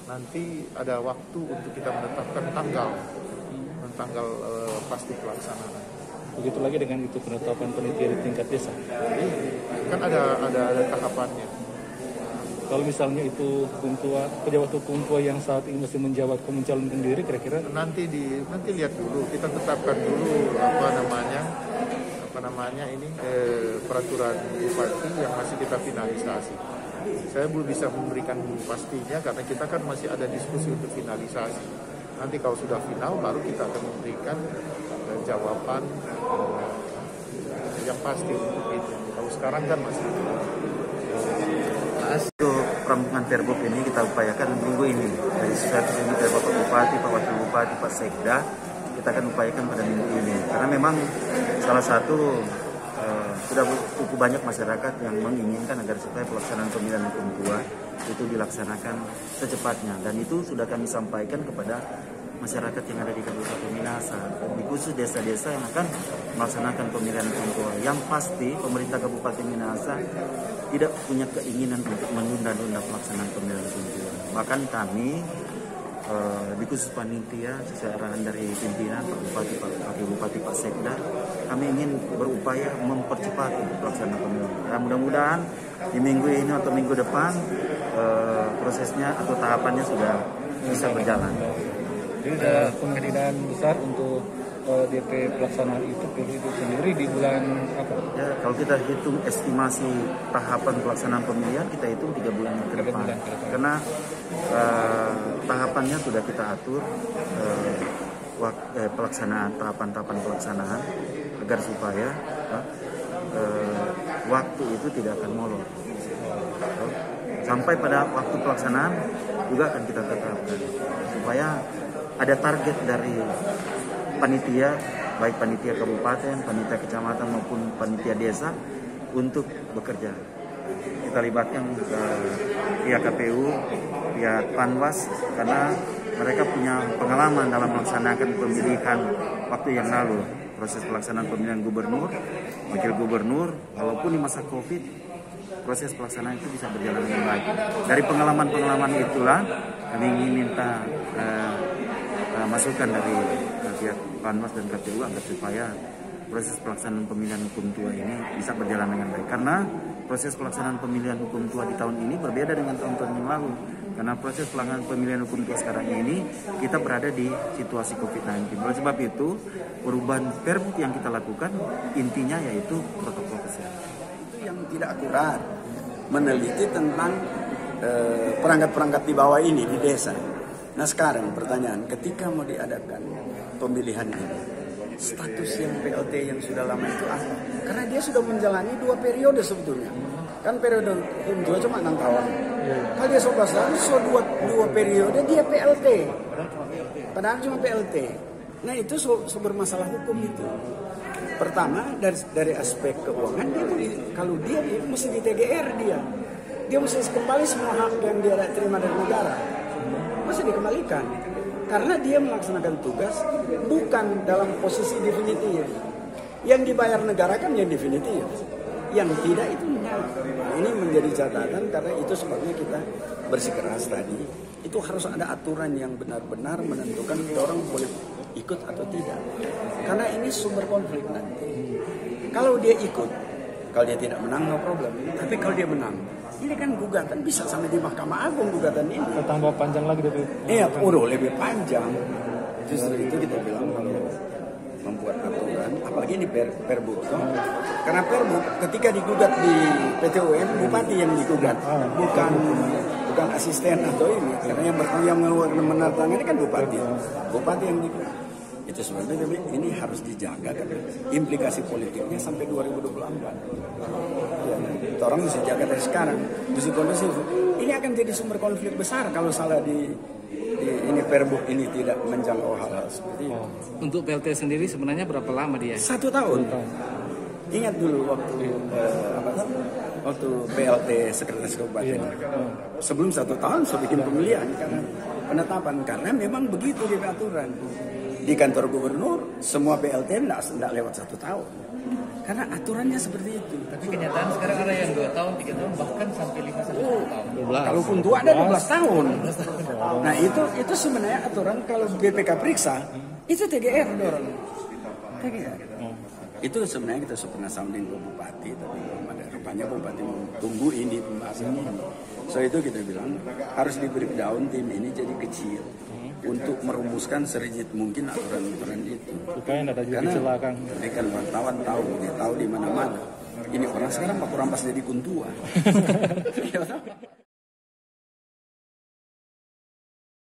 nanti ada waktu untuk kita menetapkan tanggal pasti pelaksanaan. Begitu lagi dengan itu penetapan panitia di tingkat desa. Kan ada tahapannya. Kalau misalnya itu pejabat hukum tua yang saat ini masih menjabat mencalonkan diri, kira-kira nanti lihat dulu, kita tetapkan dulu apa namanya ini peraturan bupati yang masih kita finalisasi. Saya belum bisa memberikan pastinya karena kita kan masih ada diskusi untuk finalisasi. Nanti kalau sudah final baru kita akan memberikan jawaban yang pasti untuk itu. Kalau sekarang kan masih untuk perampungan Perbuk ini kita upayakan minggu ini dari satu sini dari Bapak Bupati, Pak Wakil Bupati, Pak Sekda, kita akan upayakan pada minggu ini karena memang salah satu sudah cukup banyak masyarakat yang menginginkan agar supaya pelaksanaan pemilihan hukum tua itu dilaksanakan secepatnya, dan itu sudah kami sampaikan kepada masyarakat yang ada di Kabupaten Minahasa, di khusus desa-desa yang akan melaksanakan pemilihan hukum tua. Yang pasti pemerintah Kabupaten Minahasa tidak punya keinginan untuk menunda-nunda pelaksanaan pemilihan hukum tua. Bahkan kami di khusus panitia sesuai arahan dari pimpinan Pak Bupati, Pak Wakil Bupati, Pak Sekda, kami ingin berupaya mempercepat pelaksanaan pemilu. Nah, mudah-mudahan di minggu ini atau minggu depan prosesnya atau tahapannya sudah bisa berjalan. Jadi ada kemungkinan besar untuk DP pelaksanaan itu sendiri di bulan apa? Ya, kalau kita hitung estimasi tahapan pelaksanaan pemilihan, kita hitung 3 bulan ke depan. Karena tahapannya sudah kita atur, tahapan-tahapan pelaksanaan agar supaya waktu itu tidak akan molor. Sampai pada waktu pelaksanaan juga akan kita tetapkan supaya ada target dari panitia, baik panitia kabupaten, panitia kecamatan maupun panitia desa untuk bekerja. Kita libatkan pihak KPU, pihak Panwas, karena mereka punya pengalaman dalam melaksanakan pemilihan waktu yang lalu. Proses pelaksanaan pemilihan gubernur, wakil gubernur, walaupun di masa COVID, proses pelaksanaan itu bisa berjalan dengan baik. Dari pengalaman-pengalaman itulah kami ingin minta masukan dari pihak Panwas dan KPU agar supaya proses pelaksanaan pemilihan hukum tua ini bisa berjalan dengan baik. Karena proses pelaksanaan pemilihan hukum tua di tahun ini berbeda dengan tahun-tahun yang lalu. Karena proses pelaksanaan pemilihan hukum tua sekarang ini kita berada di situasi COVID-19. Oleh sebab itu, perubahan Perbuk yang kita lakukan intinya yaitu protokol kesehatan. Itu yang tidak akurat, meneliti tentang perangkat-perangkat di bawah ini di desa. Nah sekarang pertanyaan, ketika mau diadakan pemilihan ini, status yang PLT yang sudah lama itu apa? Karena dia sudah menjalani 2 periode sebetulnya. Kan periode itu cuma 6 tahun. Kalau dia 11 tahun, so 2 periode dia PLT. Padahal cuma PLT. Nah itu sumber masalah hukum itu. Pertama dari aspek keuangan kalau dia mesti di TGR dia mesti kembali semua hak yang dia terima dari negara. Mesti dikembalikan karena dia melaksanakan tugas bukan dalam posisi definitif. Yang dibayar negara kan yang definitif, yang tidak itu menyala. Ini menjadi catatan karena itu sebabnya kita bersikeras tadi. Itu harus ada aturan yang benar-benar menentukan orang boleh ikut atau tidak. Karena ini sumber konflik nanti. Kalau dia ikut, kalau dia tidak menang no problem. Tapi kalau dia menang, ini kan gugatan bisa sampai di Mahkamah Agung gugatan ini. Tambah panjang lagi dari. Iya, lebih panjang. Justru itu kita bilang kalau membuat aturan, apalagi ini Perbuk. Karena Perbuk ketika digugat di PT UN, bupati yang digugat, bukan asisten atau ini. Karena yang menandatangani kan bupati yang digugat. Itu sebenarnya ini harus dijaga kan implikasi politiknya sampai 2024. Ya, orang mesti jaga dari sekarang. Justru kondusif. Ini akan jadi sumber konflik besar kalau salah di ini Perbuk ini tidak menjangkau hal-hal seperti itu. Untuk PLT sendiri sebenarnya berapa lama dia? 1 tahun. Ingat dulu waktu PLT sekretaris kabupaten. Sebelum 1 tahun saya bikin pemilihan karena penetapan karena memang begitu di aturan. Di kantor gubernur semua PLT tidak lewat 1 tahun. Karena aturannya seperti itu. Tapi kenyataan sekarang ada yang 2 tahun, 3 tahun, bahkan sampai 5 sampai 10 tahun. Kalaupun tua ada 12 tahun. Nah itu sebenarnya aturan kalau BPK periksa, itu TGR dorong. TGR. Itu sebenarnya kita sudah pernah sounding ke Bupati, tapi belum ada. Rupanya Bupati tunggu ini pembahasan ini. So itu kita bilang harus di breakdown tim ini jadi kecil untuk merumuskan serigit mungkin aturan-aturan itu. Supaya ada juga Karena kecelakaan. ini kan wartawan tahu di mana-mana. Ini orang sekarang waktu rampas jadi kuntua.